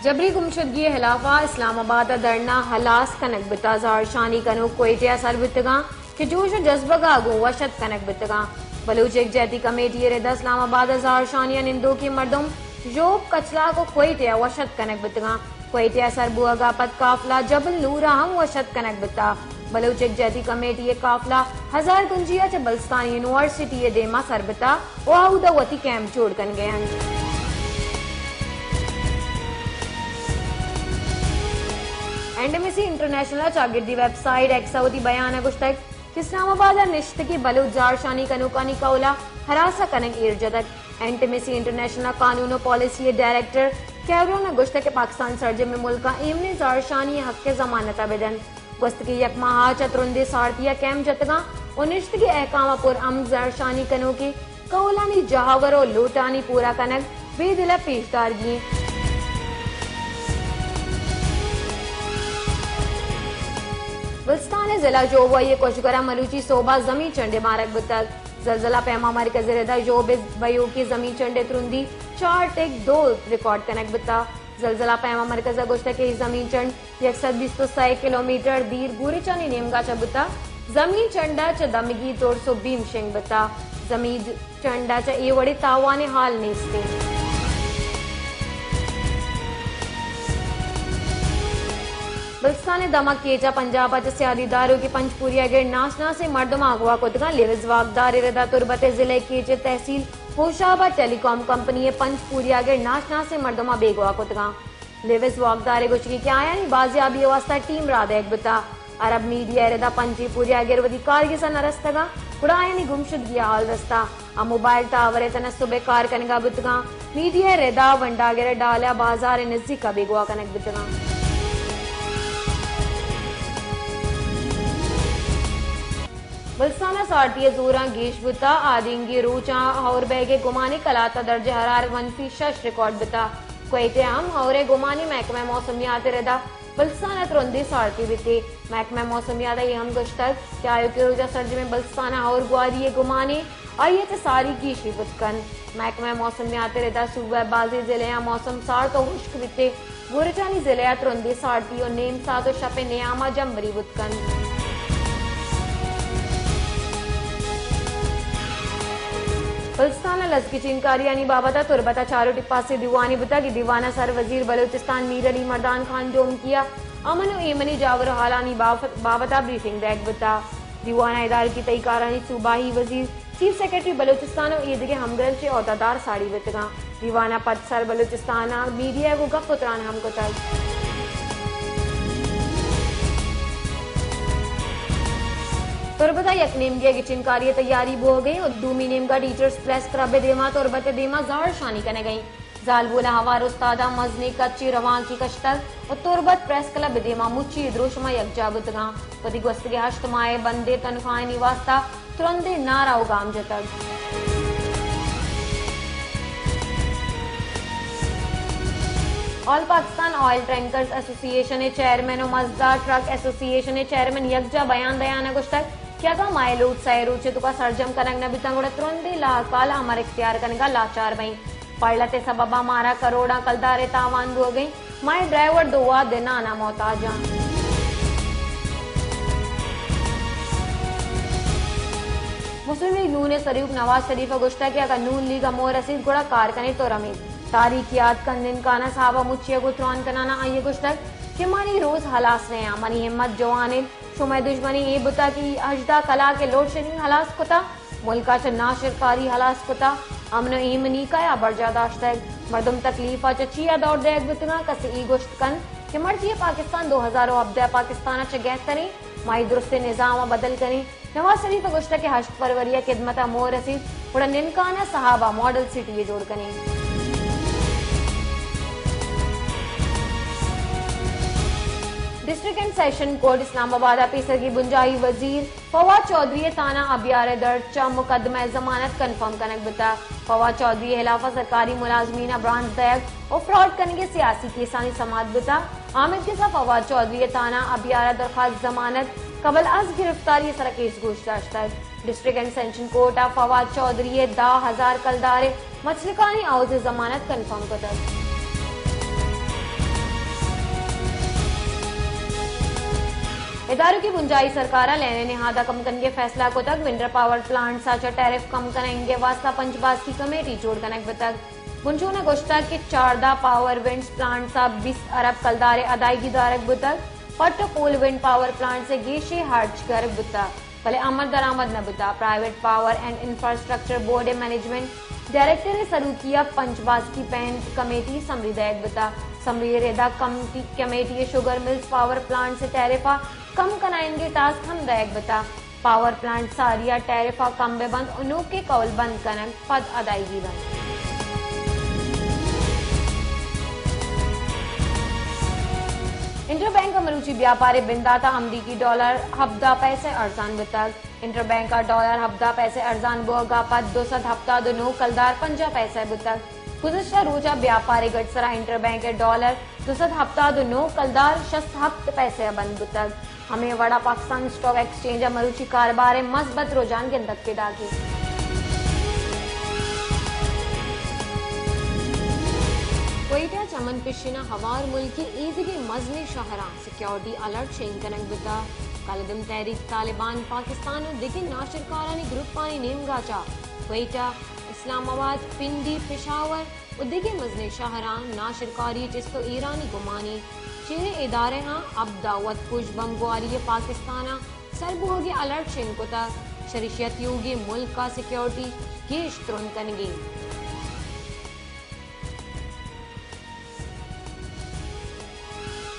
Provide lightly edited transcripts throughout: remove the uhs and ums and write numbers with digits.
जबरी गुमशुदगी हिलाफा इस्लामाबाद धरना हलास कनक बिता ज़ारशानी कनो कोयटिया सर बितगा कि जोश जज्बगा गो वशत कनक बितगा बलूच एकजहती कमेटी रेदा इस्लामाबाद ज़ारशानिया निंदो की मर्दम जोब कचला को कोयटिया वशत कनक बितगा कोयटिया सर बुआगा पद काफला जबल नूरा हम वशत कनक बिता बलूच एकजहती कमेटी ये काफला 1000 गुंजिया च बलस्तान यूनिवर्सिटी देमा सर बिता वाहुदा वती कैंप जोड़ कन गए एनडीएमसी इंटरनेशनल चागिर्दी वेबसाइट एक्साउदी बयान गुश्तक इस्लामाबाद निश्त की बलूच ज़ारशानी कनुकानी कौला हरासा कनक इर्जदक एनडीएमसी इंटरनेशनल कानून पॉलिसी डायरेक्टर कैरोन गुश्तक पाकिस्तान सर्जे में मुल्क इमन ज़ारशानी हक के जमानत बेदन गुस्त की यकमा चतुरंदे सारतिया कैम जतगा और निश्त की अहकाम पुर अम ज़ारशानी कनो की कौलानी जहावर और लूटानी पूरा कनक बेदिला पेशदारगी बलस्तान जिला जोब ये कोशगरा मलूची सोबा जमी चंडे मारक बुतक जलजला पैमा मरकज रेदा जोब बयो की जमी चंडे तुरुंदी 4.2 रिकॉर्ड कनक बुता जलजला पैमा मरकज गोश्त के जमीन चंड 126 किलोमीटर दीर गुरिचानी नेमगा चबुता जमीन चंडा च दमगी 320 शिंग बुता जमीन चंडा च ये वड़ी तावाने हाल नेस्ते बलस्तान दमक केजा पंजाब सियादीदारों की पंचपुरिया गेट नाशना से मर्दम अगवा कोतगा लेविज वागदार रदा तुरबत जिले केजे तहसील होशाबाद टेलीकॉम कंपनी पंचपुरिया गेट नाशना से मर्दमा बेगवा कोतगा लेविज वागदार गुचकी क्या आया नी बाजियाबी वास्ता टीम राधा एक बता अरब मीडिया रदा पंचपुरिया गेर वदी कारगिसा नरस्तगा उड़ाया नी गुमशुदगी हाल रस्ता आ मोबाइल टावर तनसुबे कार कनगा बुतगा मीडिया रदा वंडा गेर डाला बाजार नजदीक का बेगवा कनक बुतगा बलसाना सारती जोरा गेश बुता आदिंगी रूचा और बैगे गुमानी कलाता दर्ज हरार -6 रिकॉर्ड बुता कोयटे हम और गुमानी महकमा मौसमियात रदा बलसाना तुरंदी सारती बिते महकमा मौसमियात ये हम गश्तर क्या के रोजा सर्ज में बलसाना और ग्वारी गुमानी आइए तो सारी की शिबुतकन महकमा मौसमियात रदा सूबा बाजी जिले मौसम सार तो खुश्क बिते गुरचानी जिले तुरंदी सारती और नेम सातो शपे नियामा जम्बरी बुतकन बलस्तान लज की चिंकारी यानी बाबता तुरबता चारों टिप्पा से दीवानी बुता की दीवाना सर वजीर बलूचिस्तान मीर अली मर्दान खान जोम किया अमन व एमनी जावर हालानी बाबता ब्रीफिंग बैग बुता दीवाना इदार की तई कारानी सूबाही वजीर चीफ सेक्रेटरी बलूचिस्तान और ईद के हमगरल से औहदादार साड़ी बुतगा दीवाना पद सर बलूचिस्तान मीडिया को गप पुत्रान हमको तक तुरबता यक नेमगे की चिंकारी तैयारी बो गई और दूमी नेमगा टीचर्स प्रेस क्लब देमा तुरबत देमा ज़ारशानी कने गई जालबोला हवार उस्तादा मजने कच्ची रवान की कश्तर और तुरबत प्रेस क्लब देमा मुच्ची द्रोशमा यकजा बुतगा पति गुस्त के हश्तमाए बंदे तनख्वाह निवास्ता तुरंदे नारा उगाम जतक all Pakistan oil tankers association chairman और मजदार ट्रक एसोसिएशन चेयरमैन यकजा बयान दयाना गुश्तक क्या का मायलूट सैरूचे तुका सरजम कनक न बितंगुड़ तुरंदे ला काला हमारे इख्तियार कनगा लाचार बई पड़लते सबबा मारा करोड़ा कलदारे तावान हो गई माय ड्राइवर दुआ देना ना मोहताजा मुस्लिम लीग नून सरीफ नवाज शरीफ गुश्ता किया का नून लीग मोर रसीद गुड़ा कार कने तो रमीद तारीखियात कंदिन काना साहबा मुच्छिया गुतरान कनाना आइए गुश्तक कि मानी रोज हलास ने मनी हिम्मत जवान शुमै दुश्मनी ये बुता की अजदा कला के लोड शेडिंग हलास कुता मुल्का च नाशरकारी हलास कुता अमन ईमनी का या बरजादाश्त मर्दम तकलीफा चिया दौड़ देग बितना कसे ई गुश्त कन कि मर्जी पाकिस्तान 2000 अब्दा पाकिस्तान च गैस करें माई दुरुस्त निजाम बदल करें नवाज शरीफ गुश्त के 8 फरवरी खिदमत मोर रसीद उड़ा निनकाना सहाबा मॉडल सिटी जोड़ करें district and session court Islamabad pressure की बुंजाई वजीर फवाद चौधरी ताना अबियार दर्ज मुकदमा जमानत कन्फर्म कनक बता फवाद चौधरी खिलाफ सरकारी मुलाजमीना ब्रांच दैग और फ्रॉड करने के सियासी केसानी समात बता आमिद के साथ फवाद चौधरी ताना अबियार दरखास्त जमानत कबल अज गिरफ्तारी सर केस गोश्त district and session court Fawad Chaudhry 10,000 कलदारे मछलिकानी आउज जमानत कन्फर्म कर इदारों की बुंजाई सरकारा लेने निहादा कम करने फैसला को तक विंडर पावर प्लांट साचा टैरिफ कम करेंगे वास्ता पंचबाज की कमेटी जोड़ कनेक तक बुंजूना गोश्ता के 14 पावर विंड प्लांट सा 20 अरब कलदारे अदायगी दारक बुतक पट्टो कोल विंड पावर प्लांट से गेशे हार्च कर बुता भले आमद दरामद न बुता private power and infrastructure board management director ने शुरू किया पंचबाज की पेंट कमेटी समृदयक बुता समृदा committee sugar mills power plant से टैरिफा कम कराएंगे टास्क हम दयक बता पावर प्लांट सारिया टैरिफा कम बंद उनों के कौल बंद करन पद अदायगी बंद इंटरबैंक मरूची व्यापारी बिंदाता अमरीकी डॉलर हफ्ता पैसे अर्जान बुतक इंटरबैंक का डॉलर हफ्ता पैसे अर्जान बोगा पद 200 हफ्ता दोनों कलदार 50 पैसे बुतक गुज़श्ता रोजा व्यापारी गटसरा इंटरबैंक डॉलर 200 हफ्ता दोनों कलदार 60 पैसे बंद बुतक हमें वड़ा पाकिस्तान स्टॉक एक्सचेंज मरूची कारोबार मस्बत रुझान के अंदर के डाके कोयटा चमन पिशिना हवार मुल्क की ईदगी मजनी शहरा सिक्योरिटी अलर्ट शेंकनक बिता कलदम तहरीक तालिबान पाकिस्तान और दिगे नाशिरकारानी ग्रुप पानी नेमगाचा कोयटा इस्लामाबाद पिंडी पेशावर और दिगे मजनी शहरा नाशिरकारी जिसको ईरानी गुमानी चेरे इदारे हाँ अब दावत कुछ बमगुआरी पाकिस्ताना सरबू होगी अलर्ट शेंकुता शरीशियत योगी मुल्क का सिक्योरिटी गेश तुरंतनगी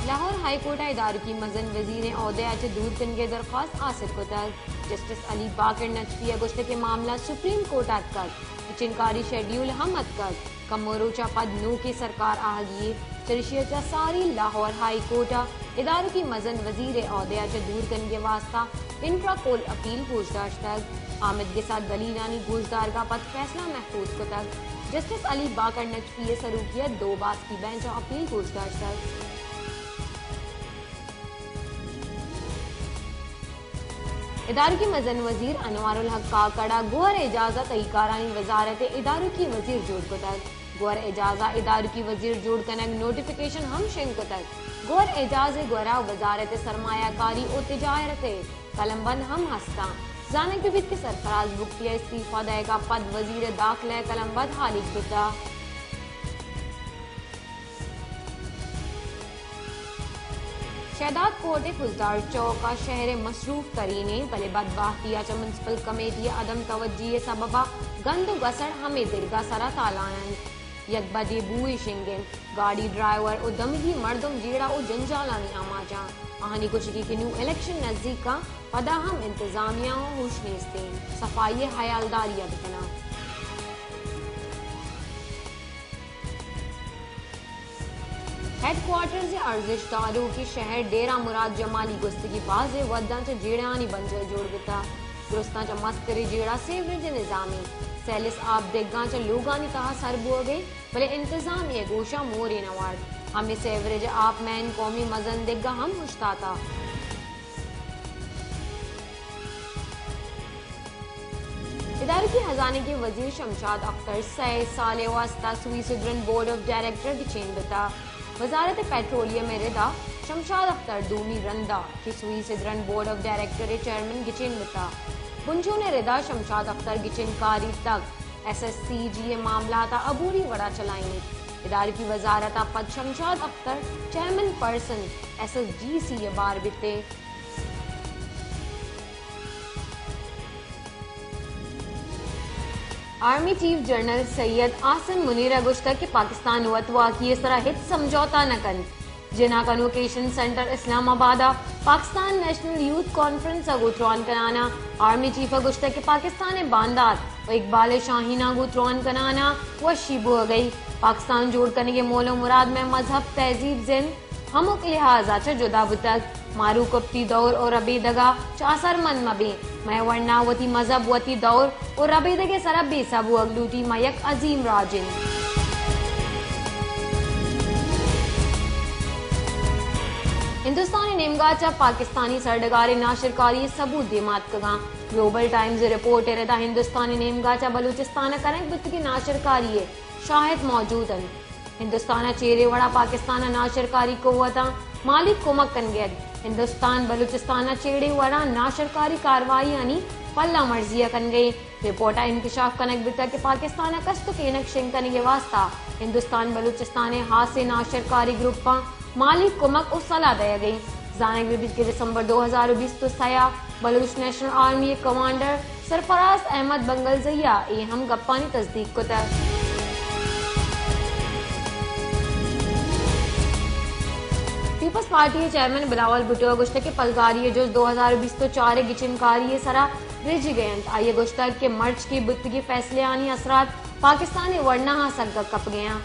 लाहौर हाई कोर्ट इदारों की मजन वजीर ओहदे आज दूर कनगे दरख्वास्त आसिफ को तक जस्टिस अली बाकर नजफी अगस्त के मामला सुप्रीम कोर्ट तक चिनकारी शेड्यूल हम तक कमोरोचा पद नू की सरकार आहगिए चरिशियचा सारी लाहौर हाई कोर्ट इदारों की मजन वजीर ओहदे आज दूर कनगे वास्ता इंट्रा कोल अपील पूछताछ तक आमिद के साथ दलीलानी गुजदार का पद फैसला महफूज को तक जस्टिस अली बाकर नजफी सरूकियत 2 बास की बेंच अपील पूछताछ तक इदारों की मजन वजीर अनवारुल हक काकड़ा गोर एजाजा तईकारानी वजारत इदारों की वजीर जोड़ को तक गोर एजाजा इदारों की वजीर जोड़ कनक नोटिफिकेशन हम शेंग को तक गोर एजाज गोरा वजारत सरमायाकारी और तिजारत कलमबंद हम हस्ता जाने के बीच के सरफराज बुक्तिया इस्तीफा देगा पद वजीर दाखिला कलमबंद हालिक बुता शहदाद कोर्ट फुजदार चौका शहर मसरूफ तरीने भले बदबाहतिया म्यूनसिपल कमेटी अदम तवज्जी सबबा गंद गसड़ हमें दिरगा सरा तालान यकबदे बुए शिंगन गाड़ी ड्राइवर और दमगी मर्दम जेड़ा और जंजालानी आमाजा आहानी कुछ की न्यू इलेक्शन नजदीक का पदा हम इंतजामिया हुशनेस्ते सफाई हयालदारी अबतना हेडक्वार्टर से अर्जिशदारों की शहर डेरा मुराद जमाली गुस्तगी बाज वदांचा जेड़ानी बंजर जोड़ बिता दुरुस्तांचा मस्करी जेड़ा सेवरेज निजामी सैलिस आप देगांचा लोगानी तहा सरबो गई भले इंतजामी गोशा मोरे नवाड हमें सेवरेज आप मैन कौमी मजन देगा हम हुश्ताता इदारे की खजाने के वजीर शमशाद अख्तर 6 साल वास्ता सुई सुदरन बोर्ड ऑफ डायरेक्टर की चेन बता वजारत पेट्रोलियम में रिदा शमशाद अख्तर दूमी रंदा की सुई सिदरन बोर्ड ऑफ डायरेक्टर चेयरमैन गिचिन बता बुंजू ने रिदा शमशाद अख्तर गिचिन कारी तक SSCG मामला था अबूरी वड़ा चलाएंगे इदारे की वजारत पद Shamshad Akhtar chairman person SSGC ये बार बिते army chief general Syed Asim Munir गुश्ता के पाकिस्तान वतवा की इस तरह हित समझौता न कन Jinnah convocation centre Islamabad Pakistan national youth conference गुतरौन कनाना आर्मी चीफ गुश्ता के पाकिस्तान बांदार व इकबाल शाहीना गुतरौन कनाना व शिबू गई पाकिस्तान जोड़ करने के मोलो मुराद में मजहब तहजीब जिन हमुक लिहाजा च जुदा बुतक मारू कप्ती दौर और रबीदगा चासर मन मबे मैं वर्णावती मजहब वती दौर और रबीदगे सरबी सबू अगलूटी मयक अजीम राजिन हिंदुस्तानी नेमगाचा पाकिस्तानी सरडगारी नाशिरकारी सबूत दिमात कगा ग्लोबल टाइम्स रिपोर्ट रहता हिंदुस्तानी नेमगाचा बलूचिस्तान कनेक्ट बुत की नाशिरकारी शाहिद मौजूद हैं हिंदुस्तान चेरे वड़ा पाकिस्तान नाशिरकारी को वता मालिक कुमक कनगेर हिंदुस्तान बलूचिस्तान चेड़े वड़ा नाशरकारी कार्रवाई यानी पल्ला मर्जिया कन गई रिपोर्ट इंकशाफ कनक बिता के पाकिस्तान कस्त के नक्शें कने वास्ता हिंदुस्तान बलूचिस्तान हासे नाशरकारी ग्रुप मालिक कुमक सलाह दिया गई जानक विबित के दिसंबर 2020 तो सया Baloch national army commander Sarfaraz Ahmed बंगलजैया ये हम गप्पानी तस्दीक को तय peoples party chairman Bilawal Bhutto गुश्त के पलगारी जो 2020 तो 4 गिचिनकारी सरा रिज गए आइए गुश्त के मर्च की बुत की फैसले आनी असरात पाकिस्तानी वर्ना सक कप गया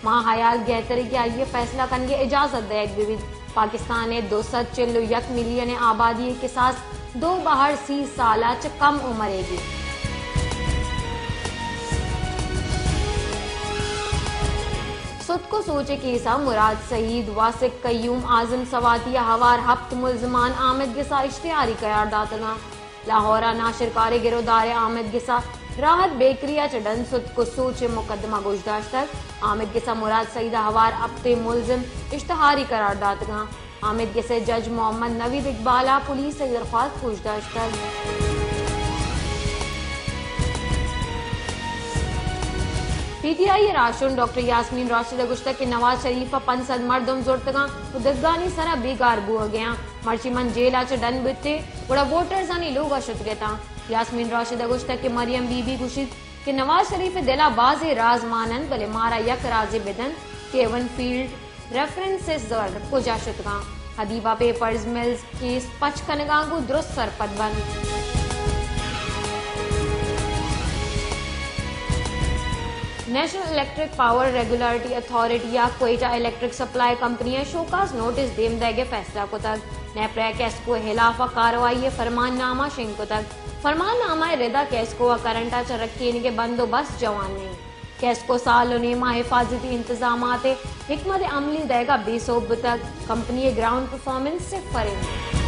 मां हयाल गहतरी के आइए फैसला कन के इजाजत देख विविध पाकिस्तान ने 201 मिलियन आबादी के साथ 2 बाहर 30 साल कम उम्रेगी सुद को सोचे केसा मुराद सईद वासिक कयूम आजम सवातिया हवार हफ्त मुलजमान आमिद गिसा इश्तिहारी करारदातगा लाहौरा नाशरकार गिरोदार आमिद गिसा राहत बेकरिया चडन सुद को सोचे मुकदमा गोशदाश्त तक आमिद गिसा मुराद सईदा हवार अपते मुलजिम इश्तिहारी करारदातगा आमिद गिसे जज मोहम्मद नवीद इकबाला पुलिस से दरख्वास्त पूछताछ तक पीटीआई राशुन डॉक्टर यास्मीन राशिद गुश्ता के नवाज शरीफ पंसद मर्दम जोड़तगा उदगानी सरा बेकार बुआ गया मर्ची मन जेला च डन बिते बड़ा वोटर्स आनी लोग अशत गया यास्मीन राशिद गुश्ता के मरियम बीबी गुशिद के नवाज शरीफ दिला बाजे राज मानन भले मारा यक राजे बिदन केवन फील्ड रेफरेंसेस दर को जाशतगा हदीबा पेपर्स मिल्स केस पचकनगांगू दुरुस्त सरपत बंद national electric power regulatory authority या क्वेटा इलेक्ट्रिक सप्लाई कंपनियां शोकास नोटिस देम देगे फैसला को तक नेप्रे केस्को हिलाफा कार्रवाई फरमाननामा शिंग को तक फरमाननामा रिदा केस्को करंटा चरक्की के बंदोबस्त जवान नहीं केस्को साल नेमा हिफाजती इंतजाम हिकमत अमली देगा बेसोब तक कंपनी ग्राउंड परफॉर्मेंस से फरेंगे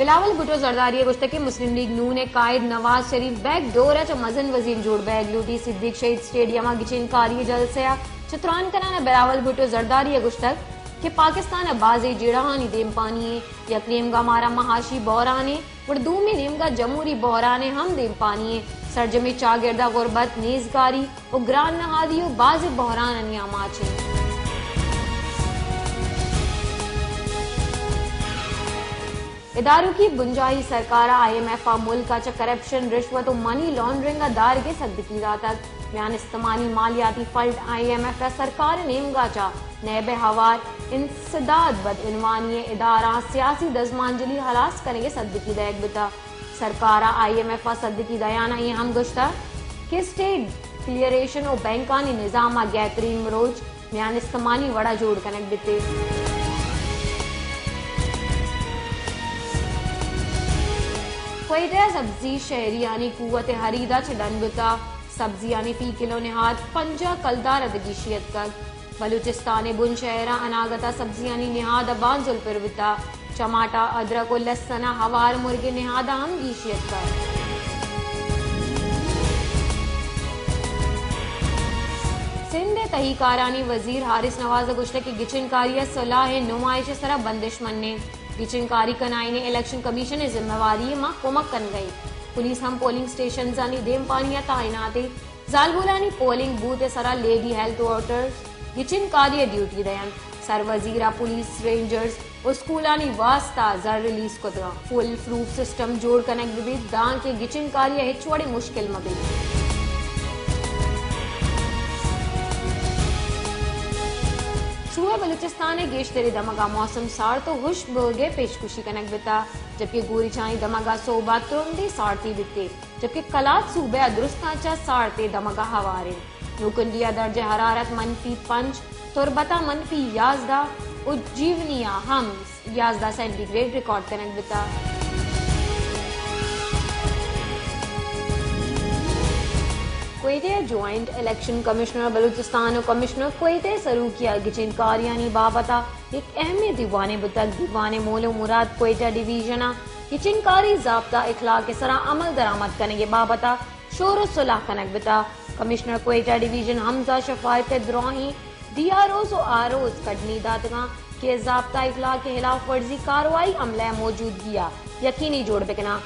बिलावल भुट्टो जरदारी गुश्त के मुस्लिम लीग नू ने कायद नवाज शरीफ बैग डोर मजन वजीर जोड़ बैग लूटी सिद्दीक शहीद स्टेडियम गिचिनकारी जलसे चित्रान कना बिलावल भुट्टो जरदारी गुश्तक के पाकिस्तान बाजे जिड़ानी देम पानी यकलीम का मारा महाशी बहराने उर्दू में नेम का जमहूरी बहराने हम देम पानी सरजमी चागिरदा गुरबत नेजगारी और ग्रान नहादी बाज बहरान नियामाचे इदारों की बुंजाई सरकार IMF मुल्क करप्शन रिश्वत और मनी लॉन्ड्रिंग दार के सदकी तक बयान इस्तेमाली मालियाती फंड IMF सरकार नेमगाचा नैब हवार इंसदाद बदइनवानी इदारा सियासी दजमांजली हलास करेंगे सदकी दैग बिता सरकार IMF सदकी दयाना ये हम गुश्ता कि स्टेट क्लियरेशन और बैंकानी निजाम गैतरीन मरोज बयान इस्तेमाली वड़ा जोड़ कनक बिते क्वेटा सब्जी शहरी यानी कुवत हरीदा छडन बिता सब्जी यानी फी किलो निहाद 50 कलदार अदगीशियत कर बलूचिस्तान बुन शहरा अनागता सब्जी यानी निहाद बांजुल पर बिता टमाटा अदरक और लहसना हवार मुर्गे निहादा हम गीशियत कर सिंध तहीकारानी वजीर हारिस नवाज गुश्त की गिचनकारी सलाह नुमाइश सरा बंदिश मन्ने गिचनकारी कनाई ने इलेक्शन कमीशन जिम्मेवारी मां कोमक कन गई पुलिस हम पोलिंग स्टेशन जानी देम पानिया ताइनाते जालबुलानी पोलिंग बूथ सरा लेडी हेल्थ वर्कर्स गिचनकारी ड्यूटी दयान सर वजीरा पुलिस रेंजर्स और स्कूलानी वास्ता जर रिलीज को फुल प्रूफ सिस्टम जोड़ कनेक्ट भी दां के गिचनकारी हिचवड़ी मुश्किल मबी सूबा बलूचिस्तान गेशतरी दमगा मौसम सार तो हुश बोगे पेशकुशी कनक बिता जबकि गोरी छाई दमगा सोबा तुरंदी सारती बिते जबकि कलात सूबे दुरुस्ताचा सारते दमगा हवारे नुकुंडिया दर्जे हरारत -5 तुरबता -11 उज्जीवनिया हम 11 सेंटीग्रेड रिकॉर्ड कनक बिता क्वेटे ज्वाइंट इलेक्शन कमिश्नर बलूचिस्तान और कमिश्नर क्वेटे सरूकिया गिचनकारियानी बाबता एक अहम दीवाने बुतक दीवाने मोलो मुराद क्वेटा डिवीजन गिचनकारी जाब्ता इखलाक सरा अमल दरामद करने के बाबता शोर सुलह कनक बिता। Commissioner Quetta division Hamza Shafayat द्रोही DROs और ROs कटनी दातगा के ज़ाब्ता इखलाक के खिलाफ वर्जी कार्रवाई अमला मौजूदगी यकीनी जोड़ बिकना।